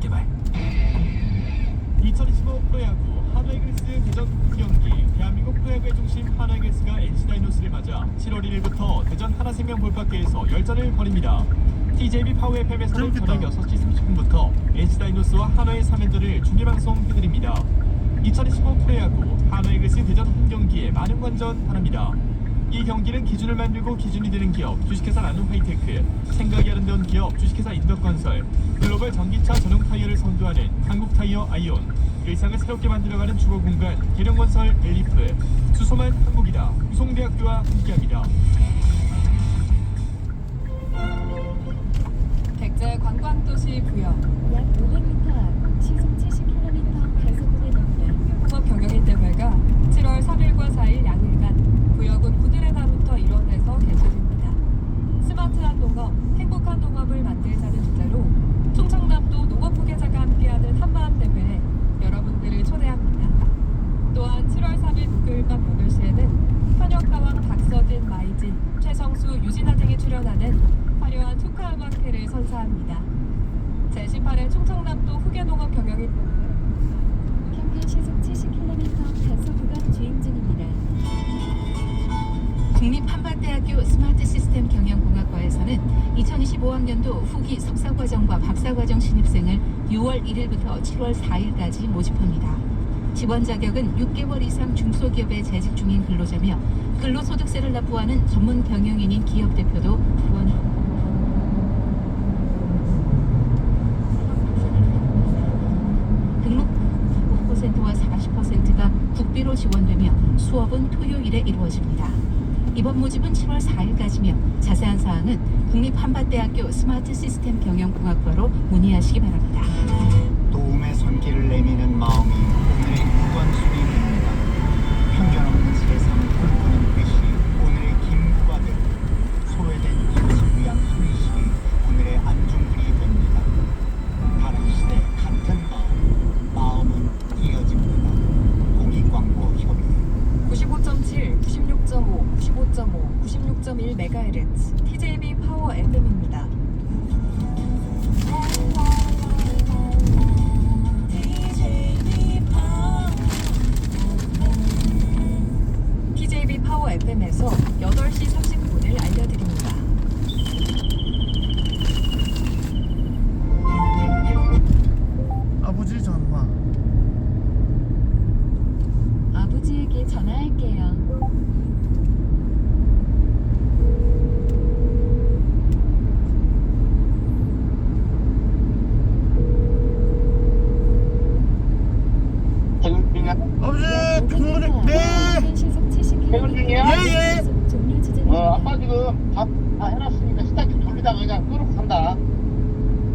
제발. 2025 프로야구 한화이글스 대전 경기. 대한민국 프로야구의 중심 한화이글스가 NC다이노스를 맞아 7월 1일부터 대전 하나생명 볼파크에서 열전을 벌입니다. TJB 파워 FM에서는 저녁 6시 30분부터 NC다이노스와 한화의 3연전을 중계방송 해드립니다. 2025 프로야구 한화이글스 대전 홈경기에 많은 관전 바랍니다. 이 경기는 기준을 만들고 기준이 되는 기업 주식회사 나눔하이테크, 생각이 아름다운 기업 주식회사 인덕건설, 글로벌 전기차 전용 타이어를 선도하는 한국타이어 아이온, 일상을 새롭게 만들어가는 주거공간 계룡건설 엘리프, 수소만 한국이다 우송대학교와 함께합니다. 백제 관광도시 부여 약 500m 앞 시속 70km 단속구간입니다. 수업 경영일대회가 7월 3일과 4일 양일간 부여군 구드레나루터 일원에서 개최됩니다. 스마트한 농업, 행복한 농업을 만들자는 주제로 충청남도 농업 후계자가 함께하는 한마음 대회에 여러분들을 초대합니다. 또한 7월 3일 목요일 밤 8시에는 현역가왕 박서진, 마이진, 최성수, 유진아 등이 출연하는 화려한 투카 음악회를 선사합니다. 제18회 충청남도 후계농업 경영일대회 평균 시속 70km 단속구간 주행 중입니다. 국립한밭대학교 스마트 시스템 경영공학과에서는 2025학년도 후기 석사과정과 박사과정 신입생을 6월 1일부터 7월 4일까지 모집합니다. 지원 자격은 6개월 이상 중소기업에 재직 중인 근로자며 근로소득세를 납부하는 전문 경영인인 기업 대표도 지원. 등록 9%와 40%가 국비로 지원되며 수업은 토요일에 이루어집니다. 이번 모집은 7월 4일까지며 자세한 사항은 국립한밭대학교 스마트 시스템 경영공학과로 문의하시기 바랍니다. 도움의 손길을 내미는 마음이 오늘의 우선순위입니다. 편견 없는 세상 꿈꾸는 글씨 오늘의 김부가들, 소외된 이웃을 위한 소리식이 오늘의 안중근이 됩니다. 다른 시대 같은 마음은 이어집니다. 공익광고협의 95.7, 96.5, 95.5, 96.1MHz TJB 파워 FM입니다. TJB 파워 FM에서 8시 30분을 알려드립니다. 아버지 전화. 아버지에게 전화할게요. 아버지 약 500m 부모님 앞 네. 평균 시속 70km 중이야? 예. 종료 지점입니다. 아빠 지금 밥 다 해놨으니까 식탁기 돌리다가 그냥 끄고 간다.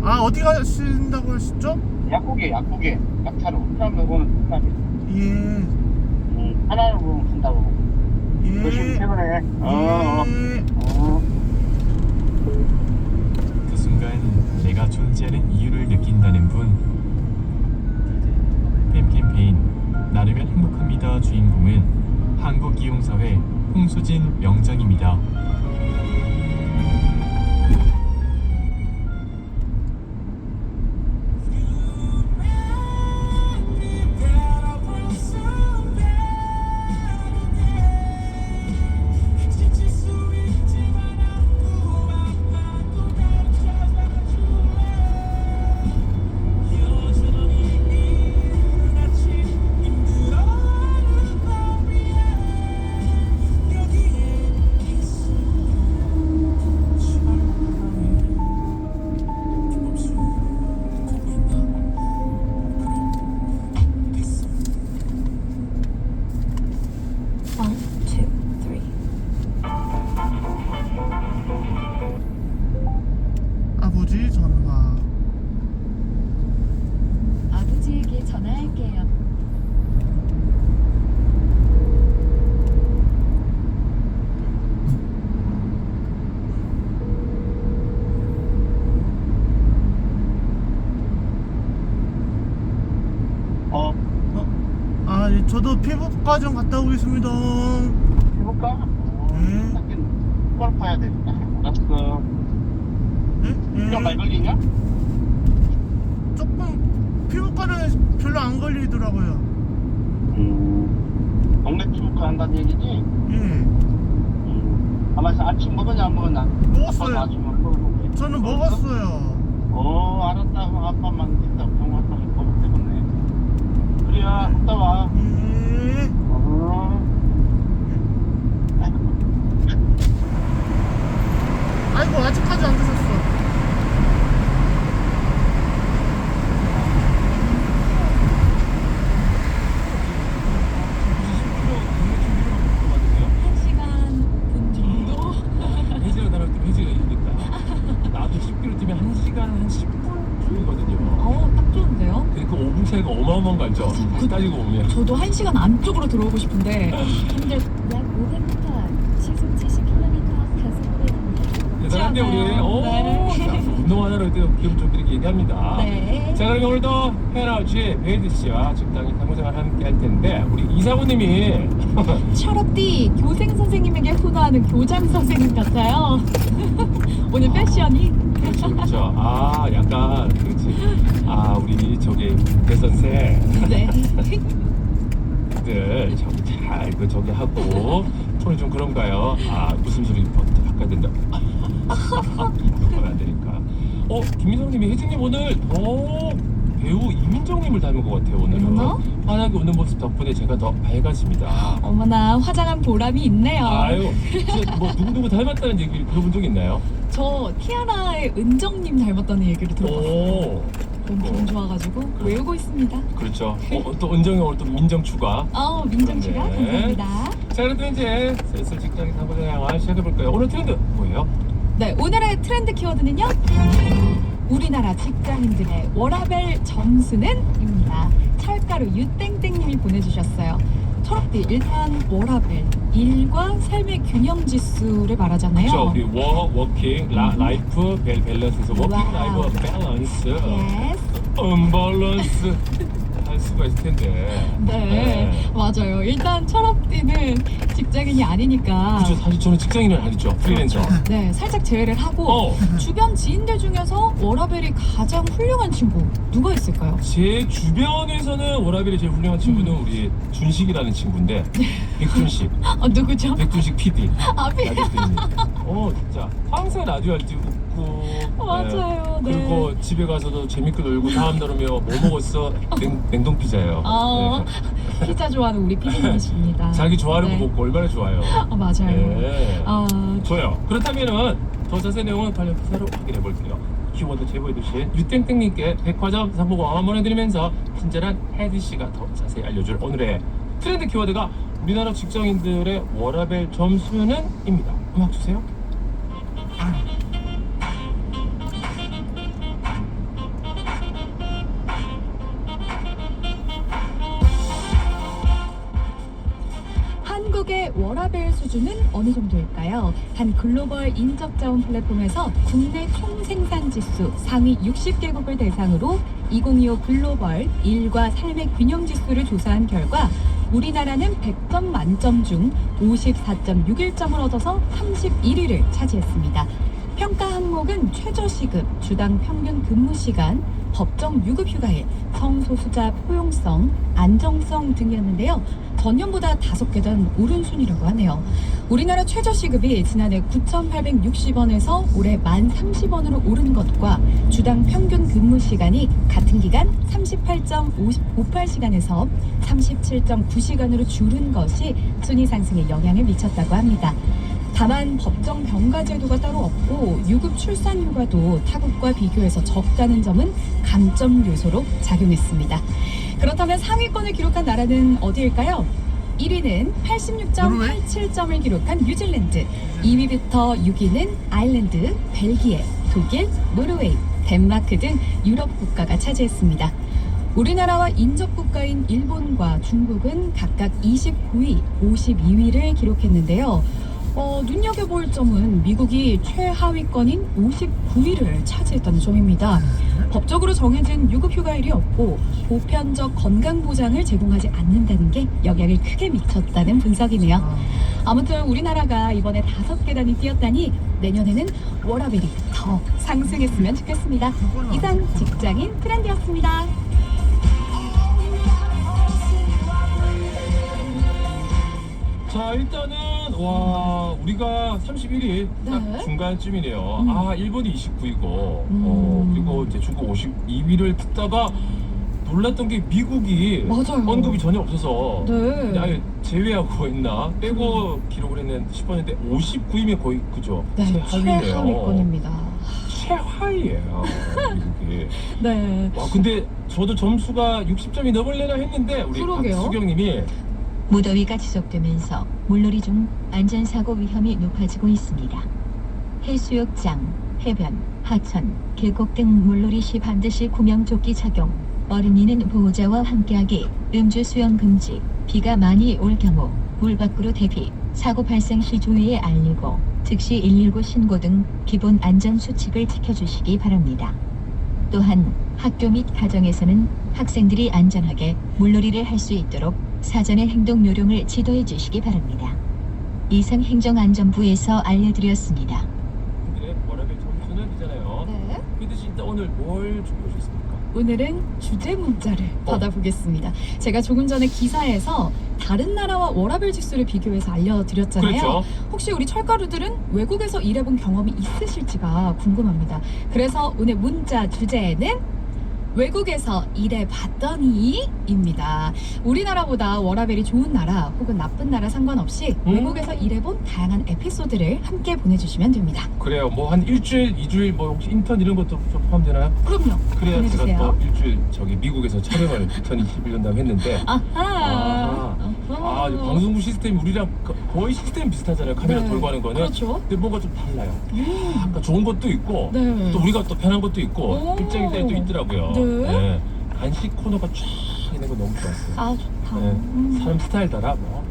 아 어디 가신다고 하셨죠? 약국에 약차로 하나는 오는 사람이 예. 하나는 오면 간다고. 열심히 예. 퇴근해. 예. 그 순간 내가 존재하는 이유를 느낀다는 분. 뱀 캠페인 나누면 행복합니다 주인공은 한국이용사회 홍수진 명장입니다. 아버지 전화. 아버지에게 전화할게요. 아 예, 저도 피부과 좀 갔다 오겠습니다. 해볼까? 네. 딱히 꼴 봐야 돼. 알았어. 예? 시간 많이 걸리냐? 조금 피부과는 별로 안 걸리더라고요. 동네 피부과 한다는 얘기지? 예. 아마 아침 먹었냐 안 먹었나? 먹었어요. 아침 먹었는데. 저는 먹었어요. 알았다. 그럼 아빠만 이따 병원 갔다 먹으면 되겠네. 그래야 갔다 와. 예. 아이고 아직까지 안 드셨어. 한 시간 분 정도? 혜지가 나갈 때 혜지가 이기겠다. 나도 10km 뛰면 1시간 한 10분 풀리거든요. 딱 좋은데요? 그러니까 5분 차이가 어마어마한 거 알죠? 따지고 보면. 저도 1시간 안쪽으로 들어오고 싶은데 힘들. 약 500m 앞 시속 70km 가속도입니다. 대단한데 우리. 네. 운동하느라 그때 기분 좋게 이렇게 얘기합니다. 네. 자, 그럼 오늘도 페라우지의 베이드 씨와 적당히 당구생활 함께 할 텐데 우리 이사부님이 철업디 교생 선생님에게 훈화하는 교장 선생님 같아요. 오늘 패션이. 그렇죠. 아, 약간 그렇지. 아, 우리 저기 대선생 네. 들 저기 하고 톤이 좀 그런가요? 아, 무슨 소리 바꿔야 된다. 그러면 안 되니까. 김민성님이 혜진님 오늘 배우 이민정님을 닮은 것 같아요. 오늘은 어머나? 환하게 웃는 모습 덕분에 제가 더 밝아집니다. 어머나 화장한 보람이 있네요. 아유, 뭐 누구 닮았다는 얘기를 들어본 적 있나요? 저 티아라의 은정님 닮았다는 얘기를 들어봤어요. 오, 너무 기분 좋아가지고 외우고 있습니다. 그렇죠. 또 은정이 오늘 또 민정 추가. 민정 씨가 그렇네. 감사합니다. 자, 그럼 이제 슬슬 직장인 당구생활 시작해볼까요? 오늘 트렌드 뭐예요? 네, 오늘의 트렌드 키워드는요. 우리나라 직장인들의 워라밸 점수는입니다. 찰가루 유땡땡님이 보내주셨어요. 철업디 일단 워라밸 일과 삶의 균형 지수를 말하잖아요. 그렇죠. 우리 워킹, 라이프 밸런스에서 워킹 와우. 라이프 밸런스, 예스. 언밸런스 할 수가 있을 텐데. 네, 맞아요. 일단 철업디는 직장인이 아니니까 그렇죠. 사실 저는 직장인은 아니죠. 프리랜서. 네, 살짝 제외를 하고 주변 지인들 중에서 워라밸이 가장 훌륭한 친구 누가 있을까요? 제 주변에서는 워라벨이 제일 훌륭한 친구는 우리 준식이라는 친구인데 백준식, 누구죠? 백준식 PD. 아비. 진짜 항상 라디오 할 때 웃고. 맞아요. 네. 그리고 집에 가서도 재밌게 놀고 다음날 오면 뭐 먹었어? 냉동 피자예요. 피자 좋아하는 우리 피디님이십니다. 자기 좋아하는 네. 거 먹고 얼마나 좋아요. 맞아요. 네. 좋아요. 그렇다면은 더 자세한 내용은 관련 기사로 확인해 볼게요. 키워드 제보해주신 유땡땡님께 백화점 상품권 보내드리면서 친절한 혜디 씨가 더 자세히 알려줄 오늘의 트렌드 키워드가 우리나라 직장인들의 워라밸 점수는입니다. 음악 주세요. 한국의 워라밸 수준은 어느 정도일까요? 한 글로벌 인적자원 플랫폼에서 국내 총생산 지수 상위 60개국을 대상으로 2025 글로벌 일과 삶의 균형 지수를 조사한 결과 우리나라는 100점 만점 중 54.61점을 얻어서 31위를 차지했습니다. 평가 항목은 최저시급, 주당 평균 근무시간, 법정 유급휴가일, 성소수자 포용성, 안정성 등이었는데요. 전년보다 5계단 오른 순위라고 하네요. 우리나라 최저시급이 지난해 9,860원에서 올해 1,030원으로 오른 것과 주당 평균 근무시간이 같은 기간 38.58시간에서 37.9시간으로 줄은 것이 순위 상승에 영향을 미쳤다고 합니다. 다만 법정 병가 제도가 따로 없고 유급 출산 휴가도 타국과 비교해서 적다는 점은 감점 요소로 작용했습니다. 그렇다면 상위권을 기록한 나라는 어디일까요? 1위는 86.87점을 기록한 뉴질랜드, 2위부터 6위는 아일랜드, 벨기에, 독일, 노르웨이, 덴마크 등 유럽 국가가 차지했습니다. 우리나라와 인접 국가인 일본과 중국은 각각 29위, 52위를 기록했는데요. 눈여겨볼 점은 미국이 최하위권인 59위를 차지했다는 점입니다. 법적으로 정해진 유급휴가일이 없고 보편적 건강보장을 제공하지 않는다는 게 영향을 크게 미쳤다는 분석이네요. 아무튼 우리나라가 이번에 5계단이 뛰었다니 내년에는 워라밸이 더 상승했으면 좋겠습니다. 이상 직장인 트렌드였습니다. 자, 일단은 와 우리가 31위 딱 네. 중간쯤이네요. 아, 일본이 29위고 그리고 이제 중국 52위를 듣다가 놀랐던 게 미국이 맞아요. 언급이 전혀 없어서 네. 아예 제외하고 있나 빼고 기록을 했는 싶었는데 59위면 거의 그죠? 네, 최하위네요. 최하위권입니다. 최하위예요 미국이. 네. 와 근데 저도 점수가 60점이 넘을래나 했는데 우리 그러게요. 박수경님이 무더위가 지속되면서 물놀이 중 안전사고 위험이 높아지고 있습니다. 해수욕장, 해변, 하천, 계곡 등 물놀이 시 반드시 구명조끼 착용, 어린이는 보호자와 함께하기, 음주 수영 금지, 비가 많이 올 경우 물 밖으로 대피, 사고 발생 시 조이에 알리고 즉시 119 신고 등 기본 안전 수칙을 지켜주시기 바랍니다. 또한 학교 및 가정에서는 학생들이 안전하게 물놀이를 할 수 있도록 사전에 행동 요령을 지도해 주시기 바랍니다. 이상 행정안전부에서 알려드렸습니다. 오늘의 워라밸 점수는 있잖아요. 네. 그 대신 일단 오늘 뭘 준비하셨습니까? 오늘은 주제 문자를 받아보겠습니다. 제가 조금 전에 기사에서 다른 나라와 워라밸 지수를 비교해서 알려드렸잖아요. 그렇죠. 혹시 우리 철가루들은 외국에서 일해본 경험이 있으실지가 궁금합니다. 그래서 오늘 문자 주제는 외국에서 일해봤더니입니다. 우리나라보다 워라밸이 좋은 나라 혹은 나쁜 나라 상관없이 외국에서 일해본 다양한 에피소드를 함께 보내주시면 됩니다. 그래요. 뭐 한 일주일, 2주일 뭐 혹시 인턴 이런 것도 좀 포함되나요? 그럼요. 그래야 제가 보내주세요. 또 일주일 저기 미국에서 촬영을 2021년도에 했는데 아하. 아, 이 방송국 시스템이 우리랑 거의 시스템 비슷하잖아요. 카메라 네. 돌고 하는 거는. 그렇죠. 근데 뭔가 좀 달라요. 약간 좋은 것도 있고 네. 또 우리가 또 편한 것도 있고 오. 입장이 또 있더라고요. 네. 간식 코너가 쫙 있는 거 너무 좋았어요. 아 좋다. 네. 사람 스타일 따라 뭐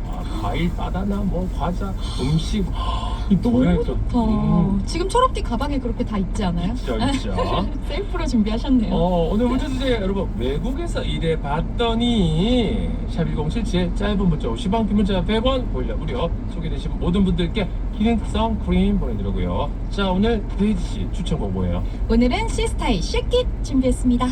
과일, 바나나, 뭐 과자, 음식 너무 좋다. 지금 초록띠 가방에 그렇게 다 있지 않아요? 있죠. 셀프로 준비하셨네요. 오늘 문자 주제 여러분 외국에서 일해봤더니 샵1077 짧은 문자 50원 긴 문자 100원 보일러 무료 소개되신 모든 분들께 기능성 크림 보내드리고요. 자 오늘 데이지씨 추천곡 뭐예요? 오늘은 시스타의 Shake It 준비했습니다.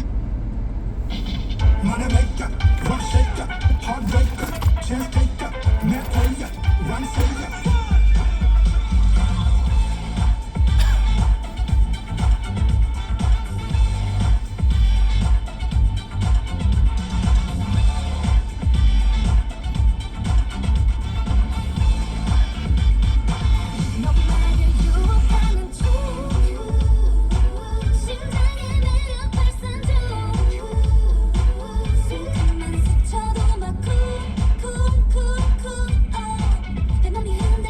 너만을 유혹하는 중 심장에 내려 발산중 숨만 스쳐도 막 쿵쿵쿵쿵 내 맘이 흔들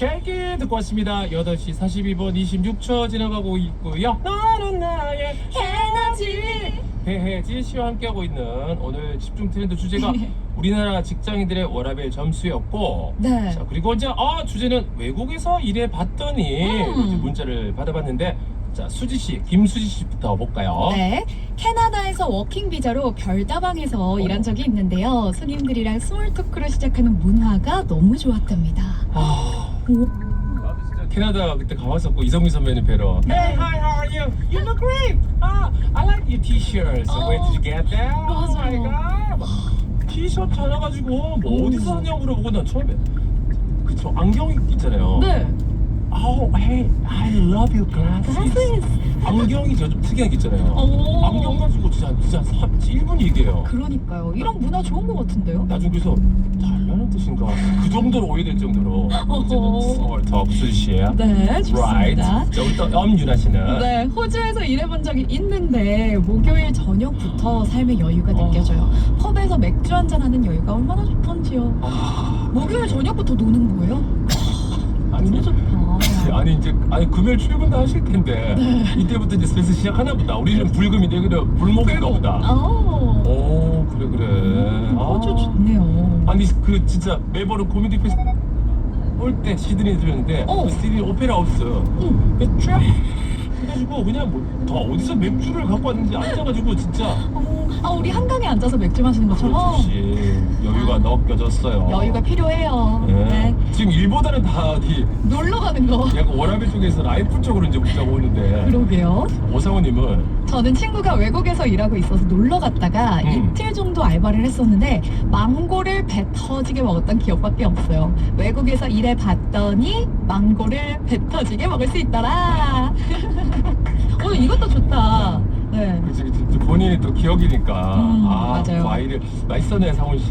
쉐이키 듣고 왔습니다. 8시 42분 26초 지나가고 있고요. 너는 나의 에너지. 배혜지 씨와 함께하고 있는 오늘 집중 트렌드 주제가 우리나라 직장인들의 워라밸 점수였고, 네. 자, 그리고 이제 주제는 외국에서 일해봤더니 이제 문자를 받아봤는데, 자, 수지 씨, 김수지 씨부터 볼까요? 네, 캐나다에서 워킹 비자로 별다방에서 일한 적이 있는데요. 손님들이랑 스몰 토크로 시작하는 문화가 너무 좋았답니다. 나도 진짜 캐나다 그때 가봤었고 이성민 선배님 뵈러. Hey, hi, how are you? You look great. I like your t-shirts. Where did you get that? Oh my god. 막 티셔츠 하나 가지고 뭐 어디서 하냐고 물어보고 난 처음에 그쵸 안경 있잖아요. 네. Hey, I love your glasses. 안경이 저 좀 특이한 게 있잖아요. 안경 가지고 진짜 1분 얘기해요. 그러니까요. 이런 문화 좋은 것 같은데요? 나중에 그래서 달라는 뜻인가 그 정도로 오해될 정도로 이제는 small talk 수지 씨. 네, 좋습니다. Right. 자, 우리 또 엄윤아 씨는. 네, 호주에서 일해본 적이 있는데 목요일 저녁부터 삶의 여유가 느껴져요. 펍에서 맥주 한잔 하는 여유가 얼마나 좋던지요. 목요일 저녁부터 노는 거예요? 너무 좋다. 아니 이제 금요일 출근도 하실 텐데 이때부터 이제 슬슬 시작하나 보다. 우리는 불금인데 그래 불목인가 보다. 오 그래. 호주 좋네요. 아니 그 진짜 매번 코미디 페스티벌 올 때 시드니 들렸는데 그 시드니 오페라 하우스 쫙 해가지고 그냥 뭐 다 어디서 맥주를 갖고 왔는지 앉아가지고 진짜 우리 한강에 앉아서 맥주 마시는 것처럼 그렇지 여유가 느껴졌어요. 여유가 필요해요. 네. 네. 지금 일보다는 다 어디 놀러 가는 거. 약간 워라밸 쪽에서 라이프 쪽으로 이제 문자가 오는데 그러게요. 오상우님은 저는 친구가 외국에서 일하고 있어서 놀러 갔다가 이틀 정도 알바를 했었는데 망고를 배 터지게 먹었던 기억밖에 없어요. 외국에서 일해봤더니 망고를 배 터지게 먹을 수 있더라. 오늘 이것도 좋다. 네. 그치 본인이 또 기억이니까 맞아요. 과일을 맛있었네 상훈 씨.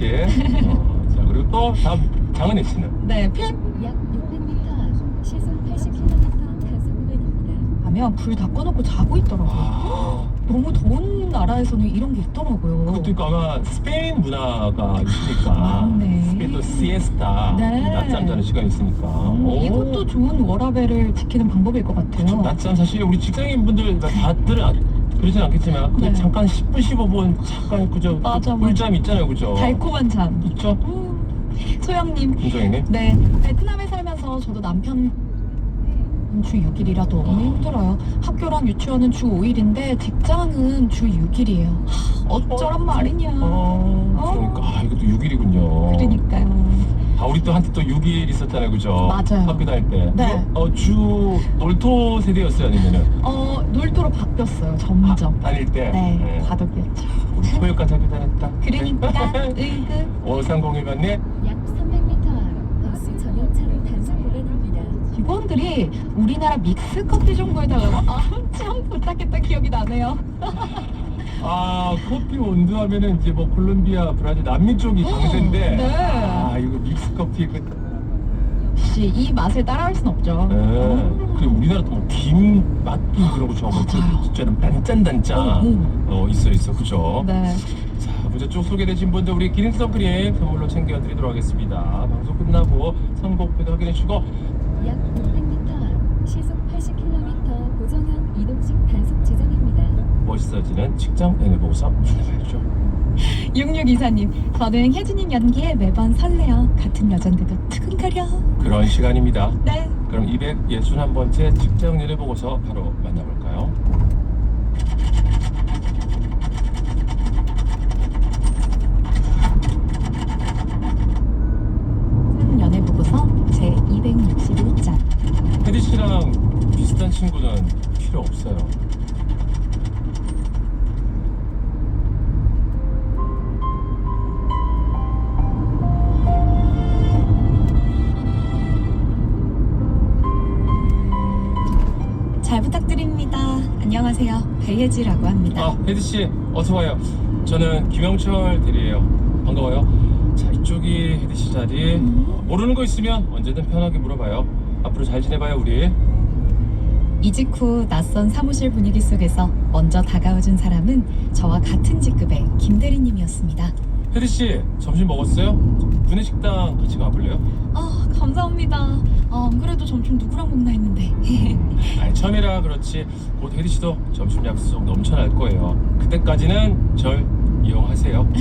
자 그리고 또 다음 장은혜 씨는 네, 약 600m 앞 시속 80km 단속 구간입니다. 하면 불 다 꺼놓고 자고 있더라고요. 너무 더운 나라에서는 이런 게 있더라고요. 그것도 아마 스페인 문화가 있으니까 맞네. 스페인도 시에스타 네. 낮잠 자는 시간이 있으니까 이것도 좋은 워라밸을 지키는 방법일 것 같아요. 낮잠 사실 우리 직장인분들 다들은 그러진 않겠지만 그냥 네. 잠깐 10분 15분 잠깐 그저 맞아. 꿀잠 있잖아요 그죠? 달콤한 잠. 있죠? 소영님. 김정희님? 네, 베트남에 살면서 저도 남편 주 6일이라 너무 힘들어요. 학교랑 유치원은 주 5일인데 직장은 주 6일이에요. 어쩌란 말이냐. 그러니까 이것도 6일이군요. 그러니까요. 우리 또 한때 또 6일 있었잖아요 그죠? 맞아요. 학교 다닐 때. 네. 주 놀토 세대였어요 아니면은? 놀토로 바뀌었어요. 점점. 다닐 때. 네, 과도기였죠. 우리 토요일까지 학교 다녔다. 그러니까 의금. 5301번님. 약 300m 앞 버스 전용차로 단속 구간입니다. 직원들이 우리나라 믹스 커피 좀 해달라고 엄청 부탁했던 기억이 나네요. 커피 원두 하면은 이제 뭐 콜롬비아, 브라질, 남미 쪽이 강세인데. 네. 이거 믹스 커피. 역시 이 맛을 따라할 순 없죠. 그리고 우리나라도 뭐 김 맛김 그런 거 좋아하고 맞아요. 진짜는 단짠단짠 있어 그죠? 네. 자 문제 쭉 소개되신 분들 우리 기능 선크림 선물로 챙겨드리도록 하겠습니다. 방송 끝나고 선곡표도 확인해주시고 약 600m 앞 시속 80km 고정형 이동식 단속 지점입니다. 멋있어지는 직장 연애보고서 만나봐야죠. 6624님, 저는 혜진님 연기에 매번 설레요. 같은 여잔데도 두근거려. 그런 시간입니다. 네. 그럼 261번째 직장 연애보고서 바로 만나볼까요? 연애보고서 제 261장. 혜디 씨랑 비슷한 친구는 필요 없어요. 잘 부탁드립니다. 안녕하세요. 배예지라고 합니다. 혜디 씨 어서 와요. 저는 김영철 대리예요. 반가워요. 자 이쪽이 혜디 씨 자리. 모르는 거 있으면 언제든 편하게 물어봐요. 앞으로 잘 지내봐요 우리. 이직 후 낯선 사무실 분위기 속에서 먼저 다가와준 사람은 저와 같은 직급의 김 대리님이었습니다. 혜리 씨 점심 먹었어요? 구내식당 같이 가볼래요? 아, 감사합니다. 안 그래도 점심 누구랑 먹나 했는데. 아니 처음이라 그렇지 곧 혜리 씨도 점심 약속 넘쳐날 거예요. 그때까지는 절 이용하세요.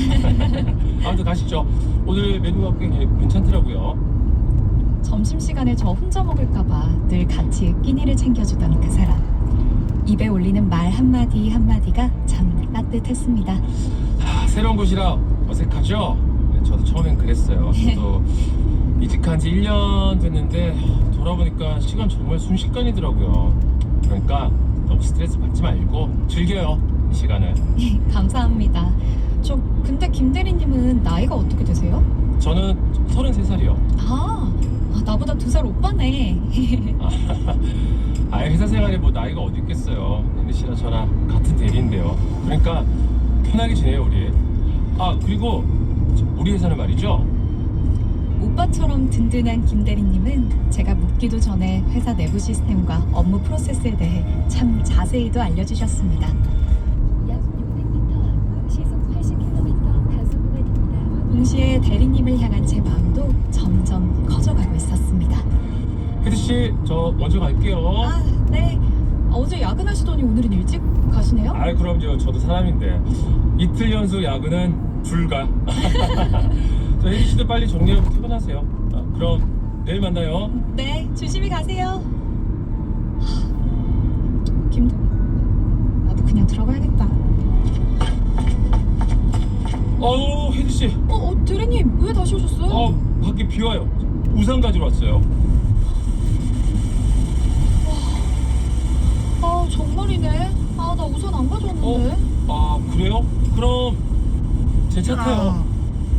아무튼 가시죠. 오늘 메뉴가 꽤 괜찮더라고요. 점심시간에 저 혼자 먹을까봐 늘 같이 끼니를 챙겨주던 그 사람. 입에 올리는 말 한마디 한마디가 참 따뜻했습니다. 새로운 곳이라 어색하죠? 저도 처음엔 그랬어요. 저도 이직한 지 1년 됐는데 돌아보니까 시간 정말 순식간이더라고요. 그러니까 너무 스트레스 받지 말고 즐겨요, 이 시간을. 감사합니다. 저 근데 김 대리님은 나이가 어떻게 되세요? 저는 33살이요. 나보다 2살 오빠네. 아예 회사 생활에 뭐 나이가 어디 있겠어요. 혜리 씨랑 저랑 같은 대리인데요. 그러니까 편하게 지내요, 우리. 그리고 우리 회사는 말이죠. 오빠처럼 든든한 김 대리님은 제가 묻기도 전에 회사 내부 시스템과 업무 프로세스에 대해 참 자세히도 알려주셨습니다. 약 600m 시속 80km 단속 구간입니다. 동시에 대리님을 향한 제 마음도 점점 커져가고 있었습니다. 혜리 씨, 저 먼저 갈게요. 네. 어제 야근하시더니 오늘은 일찍 가시네요? 그럼요. 저도 사람인데 이틀 연속 야근은 불가. 저 혜리 씨도 빨리 정리하고 퇴근하세요. 그럼 내일 만나요. 네, 조심히 가세요. 김 나도 그냥 들어가야겠다. 혜리 씨. 대리님 왜 다시 오셨어요? 밖에 비 와요. 우산 가지러 왔어요. 정말이네. 나 우산 안 가져왔는데. 그래요? 그럼 제 차 타요.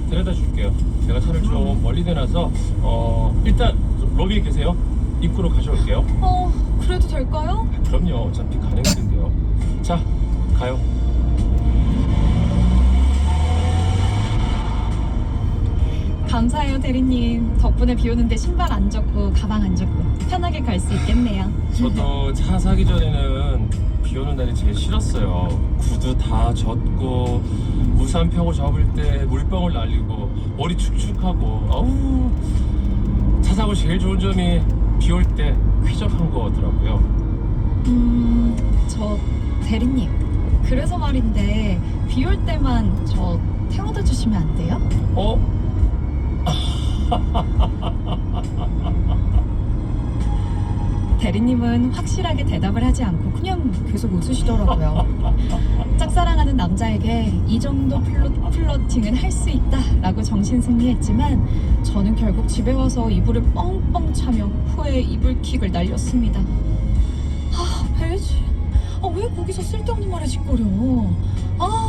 데려다 줄게요. 제가 차를 좀 멀리 내놔서 일단 로비에 계세요. 입구로 가져올게요. 그래도 될까요? 그럼요. 어차피 가는 길인데요. 자, 가요. 감사해요, 대리님. 덕분에 비 오는데 신발 안 젖고 가방 안 젖고 편하게 갈 수 있겠네요. 저도 차 사기 전에는 비 오는 날이 제일 싫었어요. 구두 다 젖고 우산 펴고 접을 때 물방울 날리고 머리 축축하고 차 사고 제일 좋은 점이 비 올 때 쾌적한 거더라고요. 저 대리님. 그래서 말인데 비 올 때만 저 태워다 주시면 안 돼요? 대리님은 확실하게 대답을 하지 않고 그냥 계속 웃으시더라고요. 짝사랑하는 남자에게 이 정도 플러팅은 할 수 있다라고 정신승리했지만 저는 결국 집에 와서 이불을 뻥뻥 차며 후에 이불킥을 날렸습니다. 배지. 왜 거기서 쓸데없는 말에 짓거려.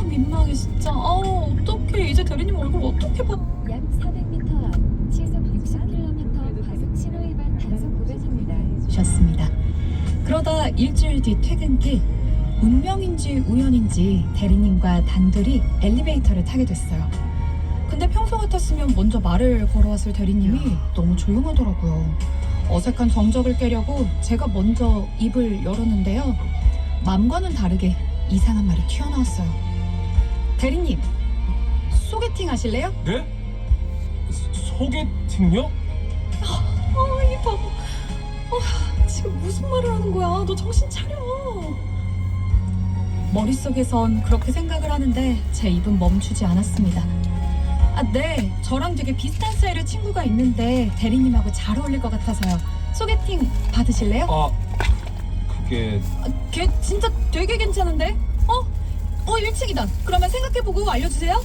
민망해 진짜. 어떡해. 이제 대리님 얼굴 어떻게 봐. 약 400m 앞 시속 60km 과속 신호 위반 단속 구간입니다. 주셨습니다. 그러다 일주일 뒤 퇴근길, 운명인지 우연인지 대리님과 단둘이 엘리베이터를 타게 됐어요. 근데 평소 같았으면 먼저 말을 걸어왔을 대리님이 너무 조용하더라고요. 어색한 정적을 깨려고 제가 먼저 입을 열었는데요. 맘과는 다르게 이상한 말이 튀어나왔어요. 대리님, 소개팅 하실래요? 네? 소개팅요? 이 바보. 지금 무슨 말을 하는 거야? 너 정신 차려. 머릿속에선 그렇게 생각을 하는데 제 입은 멈추지 않았습니다. 네. 저랑 되게 비슷한 스타일의 친구가 있는데 대리님하고 잘 어울릴 것 같아서요. 소개팅 받으실래요? 그게... 걔 진짜 되게 괜찮은데? 일찍이다. 그러면 생각해보고 알려주세요.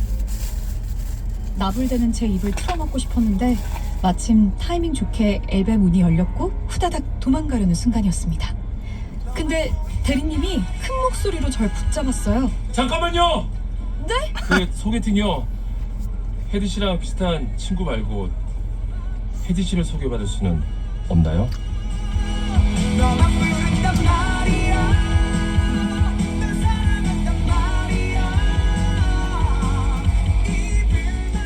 나불대는 제 입을 틀어막고 싶었는데 마침 타이밍 좋게 엘베 문이 열렸고 후다닥 도망가려는 순간이었습니다. 근데 대리님이 큰 목소리로 절 붙잡았어요. 잠깐만요! 네? 그 소개팅이요. 혜디 씨랑 비슷한 친구 말고 혜디 씨를 소개받을 수는 없나요?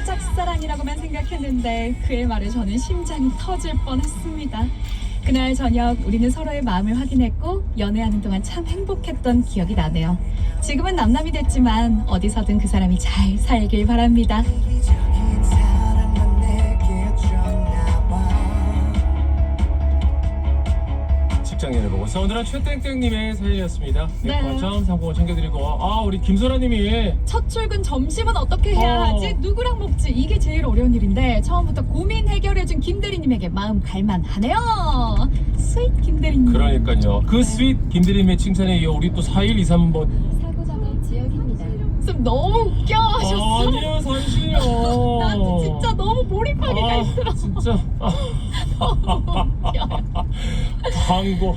짝사랑이라고만 생각했는데 그의 말에 저는 심장이 터질 뻔했습니다. 그날 저녁 우리는 서로의 마음을 확인했고 연애하는 동안 참 행복했던 기억이 나네요. 지금은 남남이 됐지만 어디서든 그 사람이 잘 살길 바랍니다. 직장인을 보고서 오늘은 최땡땡님의 사연이었습니다. 네. 백화점 상품을 챙겨드리고 우리 김소라님이 첫 출근 점심은 어떻게 해야 하지? 누구랑 먹지? 이게 제일 어려운 일인데 처음부터 고민 해결해준 김대리님에게 마음 갈만하네요. 스윗 김대리님. 그러니까요. 그 스윗 김대리님의 칭찬에 이어 우리 또 4123번 사고 작업 지역입니다. 좀 너무 웃겨 하셨어. 아니요 사실요. 나한테 진짜 너무 몰입하기가 힘들어. 진짜 웃겨. 광고.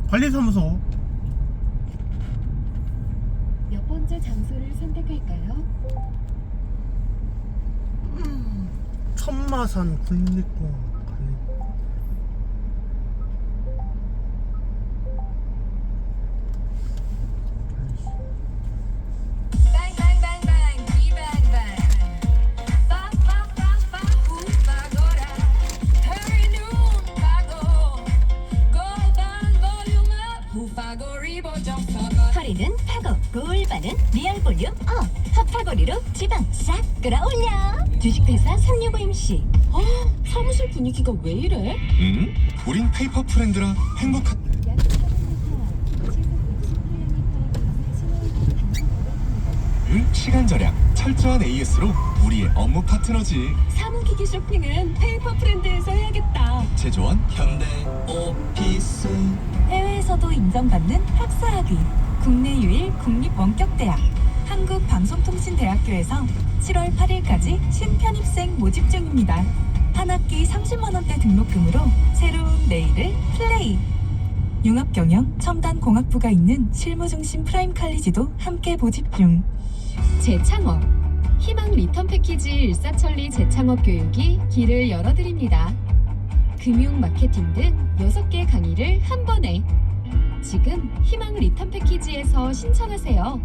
관리사무소. 몇 번째 장소를 선택할까요? 천마산 국립공원 관리. 허리는 파고 골반은 리얼 볼륨 업 핫파고리로 지방 싹 끌어올려 주식회사 365MC 사무실 분위기가 왜 이래? 우린 페이퍼 프렌드라 행복한 약 400m 앞 시속 60km 시간 절약 철저한 AS로 우리의 업무 파트너지. 사무기기 쇼핑은 페이퍼 프렌드에서 해야겠다. 제조원 현대 오피스. 해외에서도 인정받는 학사학위 국내 유일 국립원격대학 한국방송통신대학교에서 7월 8일까지 신편입생 모집 중입니다. 한 학기 30만 원대 등록금으로 새로운 내일을 플레이. 융합경영 첨단공학부가 있는 실무중심 프라임 칼리지도 함께 모집 중. 재창업 희망 리턴 패키지 일사천리 재창업 교육이 길을 열어드립니다. 금융 마케팅 등 6개 강의를 한 번에 지금 희망 리턴 패키지에서 신청하세요.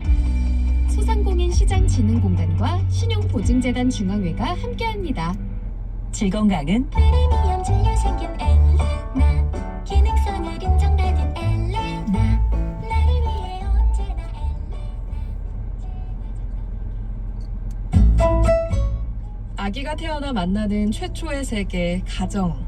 소상공인 시장진흥공단과 신용보증재단 중앙회가 함께합니다. 즐거운 강은 프리미엄 진료 생긴 엘레나 기능성을 인정받은 엘레나 나를 위해 언제나 아기가 태어나 만나는 최초의 세계, 가정.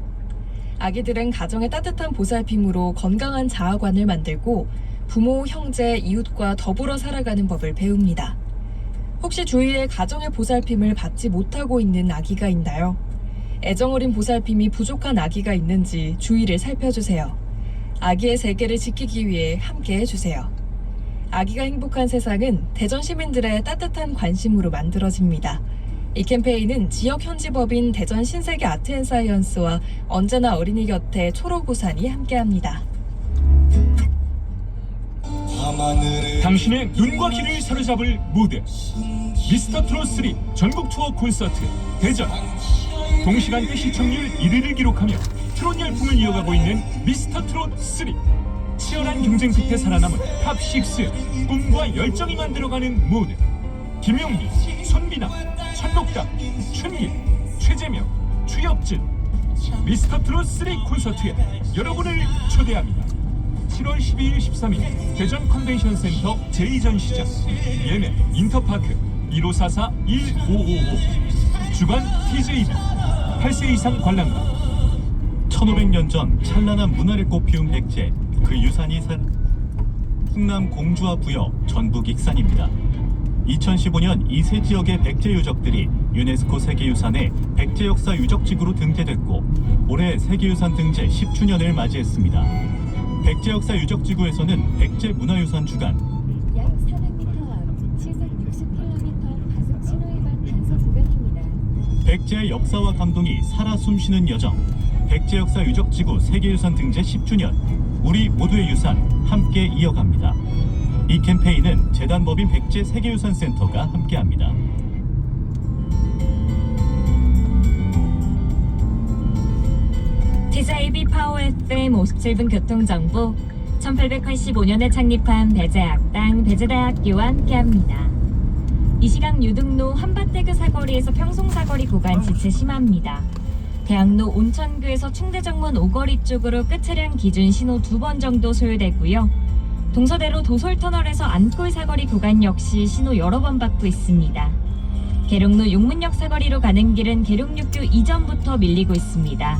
아기들은 가정의 따뜻한 보살핌으로 건강한 자아관을 만들고 부모, 형제, 이웃과 더불어 살아가는 법을 배웁니다. 혹시 주위에 가정의 보살핌을 받지 못하고 있는 아기가 있나요? 애정어린 보살핌이 부족한 아기가 있는지 주위를 살펴주세요. 아기의 세계를 지키기 위해 함께 해주세요. 아기가 행복한 세상은 대전 시민들의 따뜻한 관심으로 만들어집니다. 이 캠페인은 지역 현지법인 대전 신세계 아트앤사이언스와 언제나 어린이 곁에 초록우산이 함께합니다. 당신의 눈과 귀를 사로잡을 무대 미스터트롯3 전국 투어 콘서트 대전. 동시간대 시청률 1위를 기록하며 트롯 열풍을 이어가고 있는 미스터트롯3. 치열한 경쟁 끝에 살아남은 탑6 꿈과 열정이 만들어가는 무대. 김용기, 손비나, 천록담, 춘길, 최재명, 추혁진. 미스터트롯3 콘서트에 여러분을 초대합니다. 7월 12일 13일 대전 컨벤션센터 제2전시장. 예매 인터파크 1544-1555. 주관 TJB 8세 이상 관람가. 1500년 전 찬란한 문화를 꽃피운 백제, 그 유산이 충남 공주와 부여 전북 익산입니다. 2015년 이 세 지역의 백제 유적들이 유네스코 세계유산에 백제 역사 유적지구로 등재됐고 올해 세계유산 등재 10주년을 맞이했습니다. 백제 역사 유적지구에서는 백제 문화유산 주간, 약 400m 앞 시속 60km 과속 신호위반 단속 구간입니다. 백제의 역사와 감동이 살아 숨쉬는 여정, 백제 역사 유적지구 세계유산 등재 10주년, 우리 모두의 유산 함께 이어갑니다. 이 캠페인은 재단법인 백제 세계유산센터가 함께합니다. TJB 파워 FM 57분 교통정보. 1885년에 창립한 배제학당 배제대학교와 함께합니다. 이 시각 유등로 한밭대교 사거리에서 평송사거리 구간 지체 심합니다. 대학로 온천교에서 충대정문 오거리 쪽으로 끝차량 기준 신호 2번 정도 소요되고요. 동서대로 도솔터널에서 안골 사거리 구간 역시 신호 여러 번 받고 있습니다. 계룡로 용문역 사거리로 가는 길은 계룡육교 이전부터 밀리고 있습니다.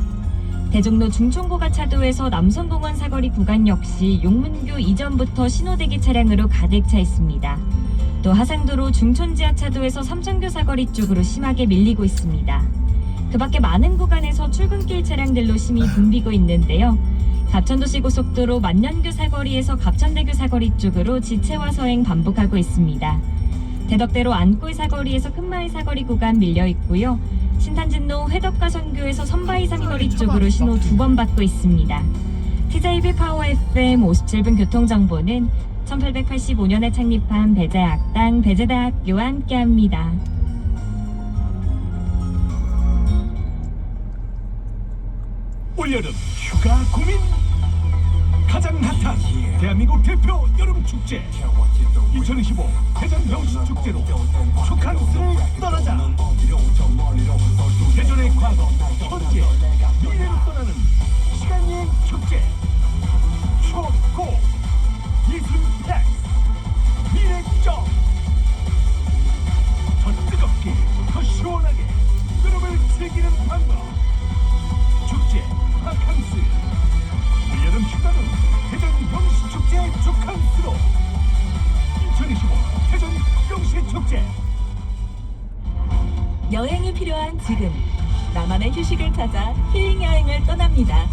대종로 중촌고가 차도에서 남선공원 사거리 구간 역시 용문교 이전부터 신호대기 차량으로 가득 차 있습니다. 또 하상도로 중촌지하차도에서 삼천교 사거리 쪽으로 심하게 밀리고 있습니다. 그 밖에 많은 구간에서 출근길 차량들로 심히 붐비고 있는데요. 갑천도시고속도로 만년교 사거리에서 갑천대교 사거리 쪽으로 지체와 서행 반복하고 있습니다. 대덕대로 안골 사거리에서 큰마을 사거리 구간 밀려 있고요. 신탄진로 회덕가선교에서 선바위 삼거리 쪽으로 신호 2번 받고 있습니다. TJB 파워 FM 57분 교통정보는 1885년에 창립한 배재학당 배재대학교와 함께합니다. 올여름 휴가 고민 가장 핫한 대한민국 대표 여름 축제 2025 대전 명신축제로 축한스를 떠나자. 대전의 과거, 현재, 미래로 떠나는 시간여행 축제 초고 예술팩 미래적 더 뜨겁게 더 시원하게 여름을 즐기는 방법 축제 바캉스 올여름 휴가는 대전 명시축제 축한스로 2025 대전 명시축제. 여행이 필요한 지금 나만의 휴식을 찾아 힐링 여행을 떠납니다.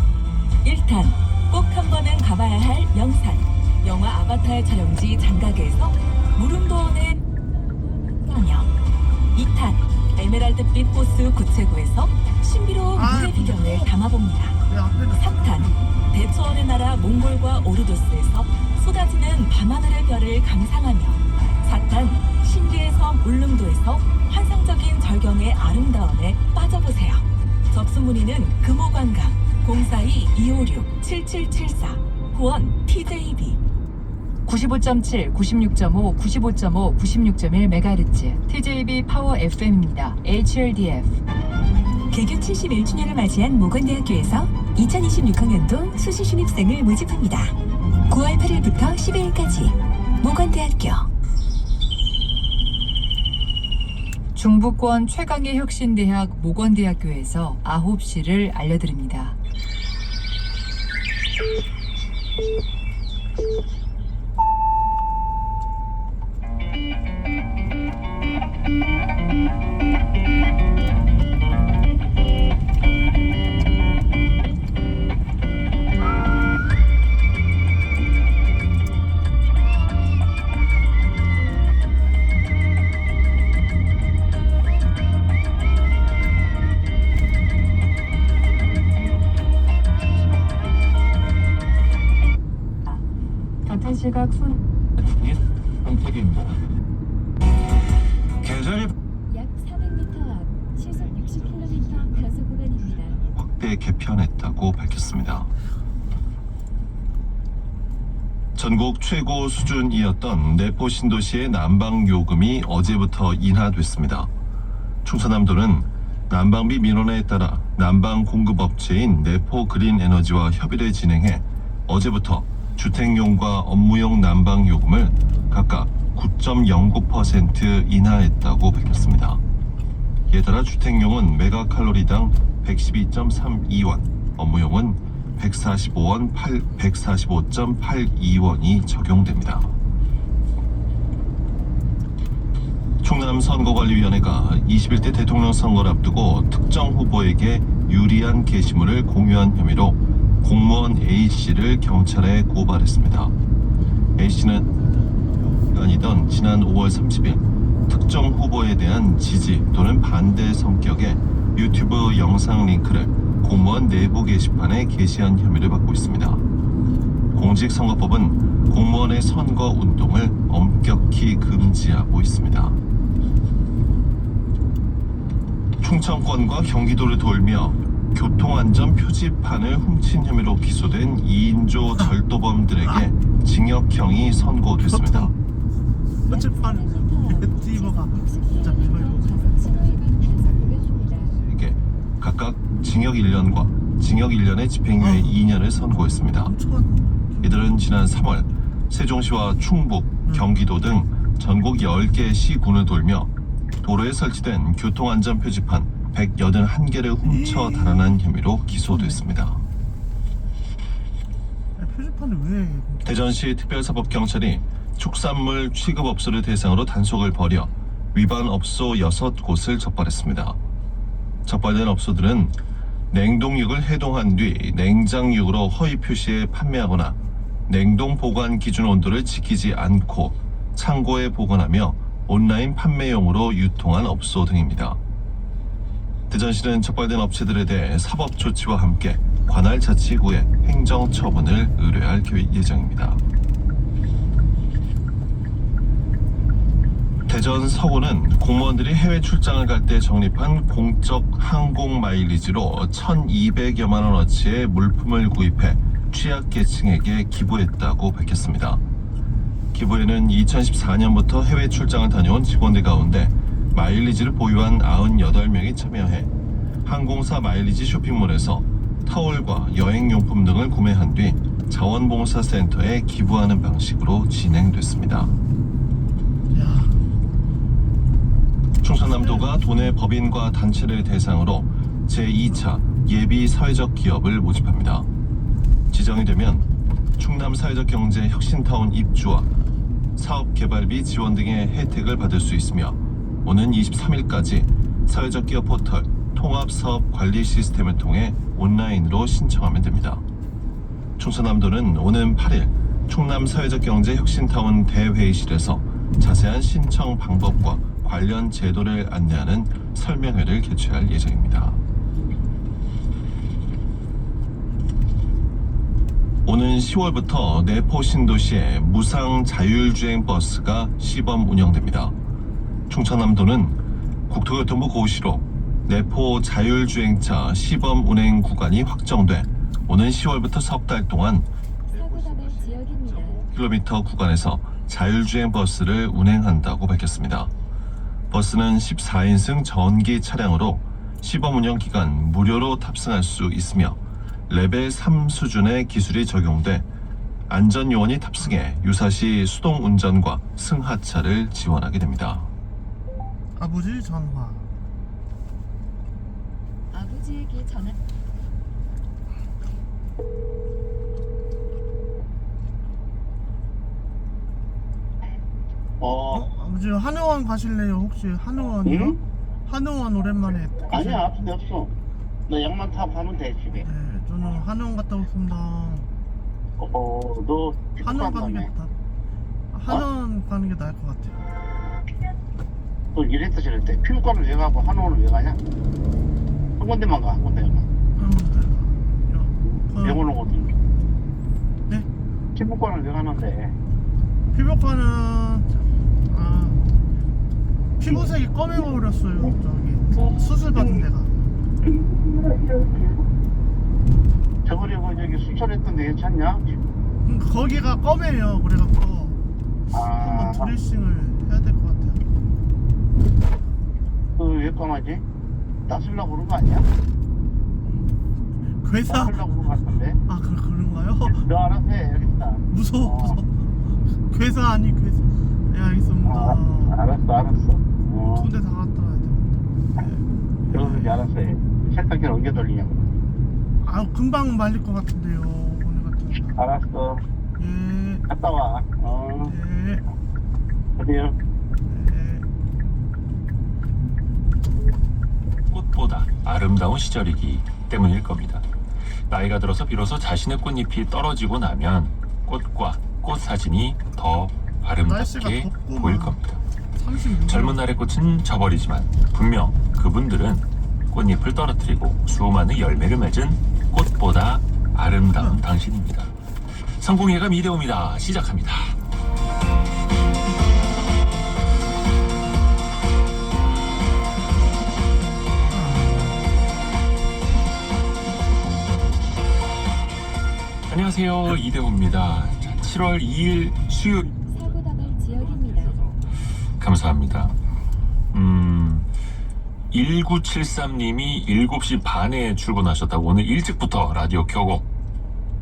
1탄 꼭 한 번은 가봐야 할 명산 영화 아바타의 촬영지 장가게에서 무릉도원의 방역. 2탄 에메랄드빛 호수 구체구에서 신비로운 물의 비경을 담아봅니다. 3탄 대초원의 나라 몽골과 오르도스에서 쏟아지는 밤하늘의 별을 감상하며 4탄 신비의 섬 울릉도에서 환상적인 절경의 아름다움에 빠져보세요. 접수 문의는 금호관광 042-256-7774 후원 TJB 95.7, 96.5, 95.5, 96.1MHz TJB 파워 FM입니다. HLDF 개교 71주년을 맞이한 모건대학교에서 2026학년도 수시 신입생을 모집합니다. 9월 8일부터 12일까지 모건대학교. 중부권 최강의 혁신대학 모건대학교에서 9시를 알려드립니다. 같은 시각 황태기입니다. 계절이 약 400m 앞 시속 60km 단속 구간입니다. 확대 개편했다고 밝혔습니다. 전국 최고 수준이었던 내포 신도시의 난방 요금이 어제부터 인하됐습니다. 충청남도는 난방비 민원에 따라 난방 공급업체인 내포 그린에너지와 협의를 진행해 어제부터 주택용과 업무용 난방 요금을 각각 9.09% 인하했다고 밝혔습니다. 이에 따라 주택용은 메가칼로리당 112.32원, 업무용은 145.82원이 적용됩니다. 충남선거관리위원회가 21대 대통령 선거를 앞두고 특정 후보에게 유리한 게시물을 공유한 혐의로 공무원 A씨를 경찰에 고발했습니다. A씨는 아니던 지난 5월 30일 특정 후보에 대한 지지 또는 반대 성격의 유튜브 영상 링크를 공무원 내부 게시판에 게시한 혐의를 받고 있습니다. 공직선거법은 공무원의 선거 운동을 엄격히 금지하고 있습니다. 충청권과 경기도를 돌며 교통안전 표지판을 훔친 혐의로 기소된 2인조 절도범들에게 징역형이 선고됐습니다. 표지판 띠버가 진짜 이게 각각 징역 1년과 징역 1년의 집행유예 2년을 선고했습니다. 이들은 지난 3월 세종시와 충북, 경기도 등 전국 10개 시군을 돌며 도로에 설치된 교통안전 표지판 181개를 훔쳐 달아난 혐의로 기소됐습니다. 표지판을 왜? 대전시 특별사법경찰이 축산물 취급업소를 대상으로 단속을 벌여 위반 업소 6곳을 적발했습니다. 적발된 업소들은 냉동육을 해동한 뒤 냉장육으로 허위 표시에 판매하거나 냉동 보관 기준 온도를 지키지 않고 창고에 보관하며 온라인 판매용으로 유통한 업소 등입니다. 대전시는 적발된 업체들에 대해 사법 조치와 함께 관할 자치구에 행정 처분을 의뢰할 예정입니다. 대전 서구는 공무원들이 해외 출장을 갈 때 적립한 공적 항공 마일리지로 1,200여만 원어치의 물품을 구입해 취약계층에게 기부했다고 밝혔습니다. 기부에는 2014년부터 해외 출장을 다녀온 직원들 가운데 마일리지를 보유한 98명이 참여해 항공사 마일리지 쇼핑몰에서 타올과 여행용품 등을 구매한 뒤 자원봉사센터에 기부하는 방식으로 진행됐습니다. 충청남도가 도내 법인과 단체를 대상으로 제2차 예비 사회적 기업을 모집합니다. 지정이 되면 충남 사회적 경제 혁신타운 입주와 사업개발비 지원 등의 혜택을 받을 수 있으며 오는 23일까지 사회적 기업 포털 통합사업 관리 시스템을 통해 온라인으로 신청하면 됩니다. 충청남도는 오는 8일 충남 사회적 경제 혁신타운 대회의실에서 자세한 신청 방법과 관련 제도를 안내하는 설명회를 개최할 예정입니다. 오는 10월부터 내포 신도시에 무상 자율주행 버스가 시범 운영됩니다. 충청남도는 국토교통부 고시로 내포 자율주행차 시범 운행 구간이 확정돼 오는 10월부터 석 달 동안 사고담의 지역입니다. 5km 구간에서 자율주행 버스를 운행한다고 밝혔습니다. 버스는 14인승 전기 차량으로 시범 운영 기간 무료로 탑승할 수 있으며 레벨 3 수준의 기술이 적용돼 안전요원이 탑승해 유사시 수동 운전과 승하차를 지원하게 됩니다. 아버지 전화. 아버지에게 전화. 아버지 한의원 가실래요? 혹시 한의원이요? 응? 한의원 오랜만에. 아니야, 아픈데 없어. 너 약만 타고 가면 돼, 집에. 네, 저는 한의원 갔다 왔습니다. 너 한의원 가는 게 한다며. 한의원 가는 게 나을 것 같아요. 너 이랬다 저랬대. 피부과를 왜 가고 한의원을 왜 가냐? 한 군데만 가, 한 군데만. 병원은 어디? 네? 피부과를 왜 가는데? 피부과는 피부색이 검해버렸어요. 저기 수술 받은 데가. 저번에 저기 수술했던 데 괜찮냐? 거기가 검해요. 그래갖고 한번 드레싱을 해야 될 것 같아요. 왜 검하지? 따쓰려고 그런 거 아니야? 괴사? 따쓰려고 그런 거 같은데? 그런가요? 너 알아서 해, 알겠다. 무서워. 괴사 아니 괴사. 네, 알겠습니다. 알았어. 두 군데 다 갔다 와야 돼. 그러든지 알았어 해. 세탁기를 언제 돌리냐고. 금방 말릴 것 같은데요. 오늘 같은 날. 알았어. 예. 갔다 와. 예. 어디요? 꽃보다 아름다운 시절이기 때문일 겁니다. 나이가 들어서 비로소 자신의 꽃잎이 떨어지고 나면 꽃과 꽃 사진이 더 아름답게 보일 겁니다. 젊은 날의 꽃은 져버리지만 분명 그분들은 꽃잎을 떨어뜨리고 수많은 열매를 맺은 꽃보다 아름다운 당신입니다. 성공예감 이대호입니다. 시작합니다. 안녕하세요. 이대호입니다. 7월 2일 수요일. 사고담의 지역입니다. 감사합니다. 1973님이 7시 반에 출근하셨다고 오늘 일찍부터 라디오 켜고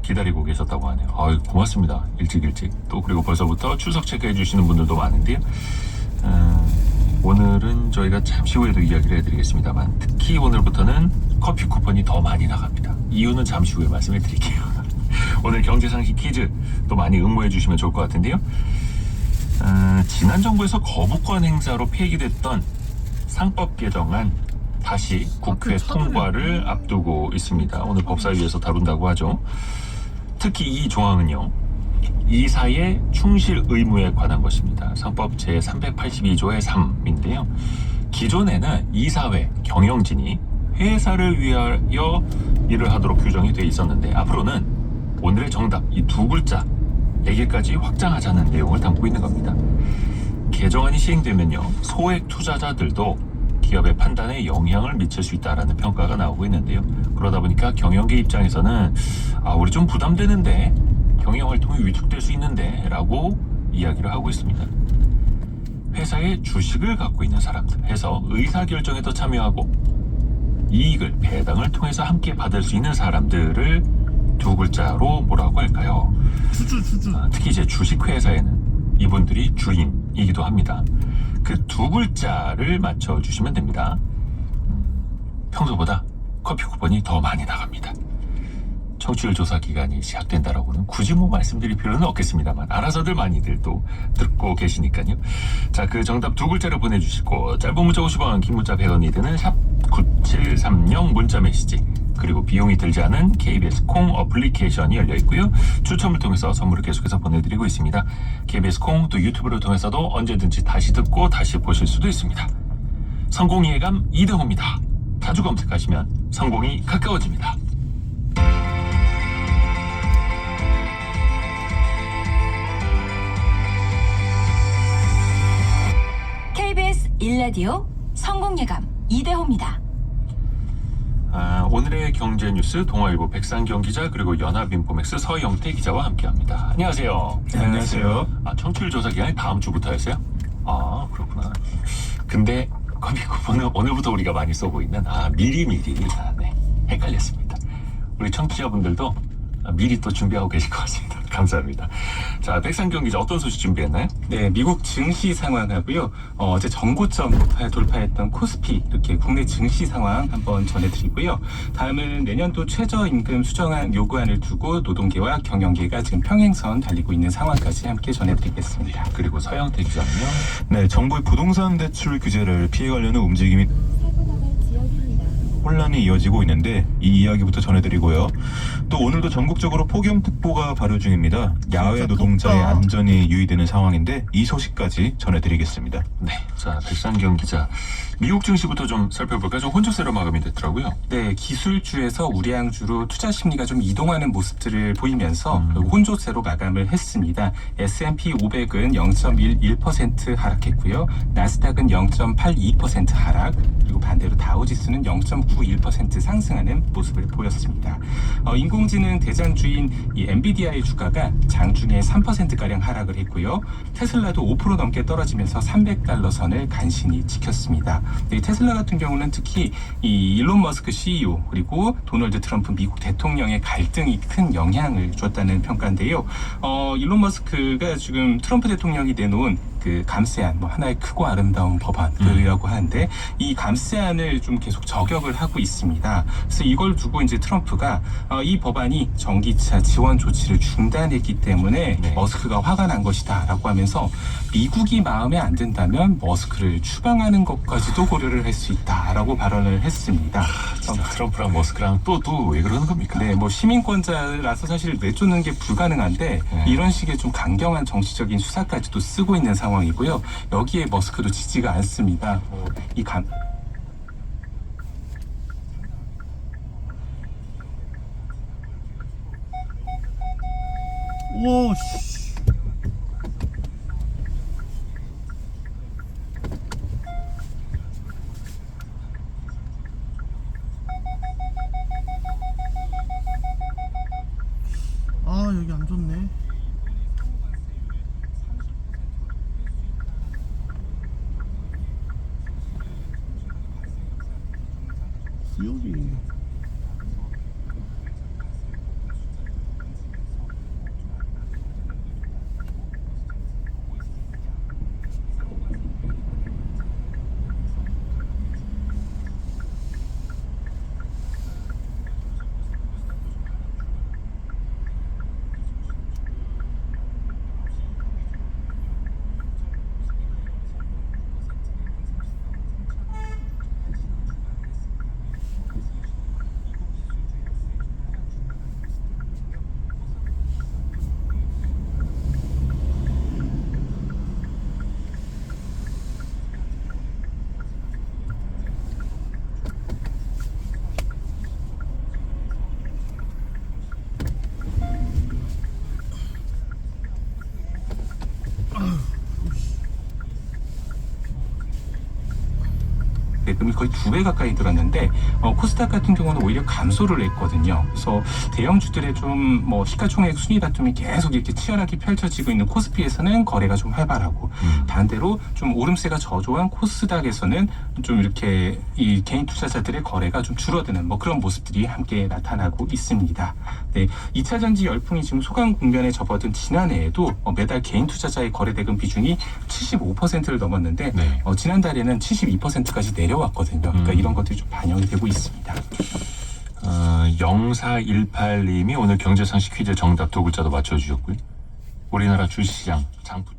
기다리고 계셨다고 하네요. 아유, 고맙습니다. 일찍. 또 그리고 벌써부터 출석 체크해 주시는 분들도 많은데요. 오늘은 저희가 잠시 후에도 이야기를 해드리겠습니다만 특히 오늘부터는 커피 쿠폰이 더 많이 나갑니다. 이유는 잠시 후에 말씀해 드릴게요. 오늘 경제상식 퀴즈 또 많이 응모해 주시면 좋을 것 같은데요. 지난 정부에서 거부권 행사로 폐기됐던 상법 개정안 다시 국회 통과를 앞두고 있습니다. 오늘 법사위에서 다룬다고 하죠. 특히 이 조항은요, 이사의 충실 의무에 관한 것입니다. 상법 제382조의 3인데요. 기존에는 이사회 경영진이 회사를 위하여 일을 하도록 규정이 돼 있었는데 앞으로는 오늘의 정답 이 두 글자에게까지 확장하자는 내용을 담고 있는 겁니다. 개정안이 시행되면요, 소액 투자자들도 기업의 판단에 영향을 미칠 수 있다라는 평가가 나오고 있는데요. 그러다 보니까 경영계 입장에서는 우리 좀 부담되는데, 경영 활동이 위축될 수 있는데 라고 이야기를 하고 있습니다. 회사의 주식을 갖고 있는 사람들 해서 의사결정에도 참여하고 이익을 배당을 통해서 함께 받을 수 있는 사람들을 두 글자로 뭐라고 할까요? 주주. 특히 이제 주식회사에는 이분들이 주인이기도 합니다. 그 두 글자를 맞춰주시면 됩니다. 평소보다 커피 쿠폰이 더 많이 나갑니다. 청취율 조사 기간이 시작된다라고는 굳이 말씀드릴 필요는 없겠습니다만 알아서들 많이들 또 듣고 계시니까요. 자, 그 정답 두 글자를 보내주시고 짧은 문자 50원, 긴 문자 100원이 드는 샵 9730 문자 메시지, 그리고 비용이 들지 않은 KBS 콩 어플리케이션이 열려 있고요. 추첨을 통해서 선물을 계속해서 보내드리고 있습니다. KBS 콩 또 유튜브를 통해서도 언제든지 다시 듣고 다시 보실 수도 있습니다. 성공 예감 이대호입니다. 자주 검색하시면 성공이 가까워집니다. KBS 1라디오 성공예감 이대호입니다. 오늘의 경제 뉴스 동아일보 백상경 기자 그리고 연합인포맥스 서영태 기자와 함께합니다. 안녕하세요. 네, 안녕하세요. 청취율 조사 기간이 다음 주부터였어요? 그렇구나. 근데 커피 쿠폰은 오늘부터 우리가 많이 쏘고 있는 미리미리. 네, 헷갈렸습니다. 우리 청취자분들도 미리 또 준비하고 계실 것 같습니다. 감사합니다. 자, 백상경 기자 어떤 소식 준비했나요? 네, 미국 증시 상황하고요. 어제 정고점 돌파했던 코스피 이렇게 국내 증시 상황 한번 전해드리고요. 다음은 내년도 최저임금 수정안 요구안을 두고 노동계와 경영계가 지금 평행선 달리고 있는 상황까지 함께 전해드리겠습니다. 그리고 서영태 기자는요? 네, 정부의 부동산 대출 규제를 피해가려는 움직임이 혼란이 이어지고 있는데 이 이야기부터 전해드리고요. 또 오늘도 전국적으로 폭염특보가 발효 중입니다. 야외 노동자의 안전이 유의되는 상황인데 이 소식까지 전해드리겠습니다. 네, 자, 백상경 기자, 미국 증시부터 좀 살펴볼까요? 좀 혼조세로 마감이 됐더라고요. 네, 기술주에서 우량주로 투자 심리가 좀 이동하는 모습들을 보이면서 혼조세로 마감을 했습니다. S&P 500은 0.11% 하락했고요. 나스닥은 0.82% 하락, 그리고 반대로 다우지수는 0.91% 상승하는 모습을 보였습니다. 인공지능 대장주인 이 엔비디아의 주가가 장중에 3%가량 하락을 했고요. 테슬라도 5% 넘게 떨어지면서 $300 선을 간신히 지켰습니다. 네, 테슬라 같은 경우는 특히 이 일론 머스크 CEO 그리고 도널드 트럼프 미국 대통령의 갈등이 큰 영향을 줬다는 평가인데요. 일론 머스크가 지금 트럼프 대통령이 내놓은 그 감세안, 하나의 크고 아름다운 법안이라고 하는데 이 감세안을 좀 계속 저격을 하고 있습니다. 그래서 이걸 두고 이제 트럼프가 이 법안이 전기차 지원 조치를 중단했기 때문에 머스크가 화가 난 것이다라고 하면서 미국이 마음에 안 든다면 머스크를 추방하는 것까지도 고려를 할 수 있다라고 발언을 했습니다. 트럼프랑 머스크랑 또 왜 그러는 겁니까? 네, 시민권자라서 사실 내쫓는 게 불가능한데 이런 식의 좀 강경한 정치적인 수사까지도 쓰고 있는 상황이고요. 여기에 머스크도 지지가 않습니다. 와, 씨. 여기 안 좋네. 그러면 거의 2배 가까이 늘었는데 코스닥 같은 경우는 오히려 감소를 했거든요. 그래서 대형주들의 좀 뭐 시가총액 순위 다툼이 계속 이렇게 치열하게 펼쳐지고 있는 코스피에서는 거래가 좀 활발하고 반대로 좀 오름세가 저조한 코스닥에서는 좀 이렇게 이 개인 투자자들의 거래가 좀 줄어드는 뭐 그런 모습들이 함께 나타나고 있습니다. 네, 2차 전지 열풍이 지금 소강 국면에 접어든 지난해에도 매달 개인 투자자의 거래 대금 비중이 75%를 넘었는데 지난달에는 72%까지 내려왔거든요. 그러니까 이런 것들이 좀 반영이 되고 있습니다. 0418님이 오늘 경제상식 퀴즈 정답 두 글자도 맞춰주셨고요. 우리나라 주식시장 장부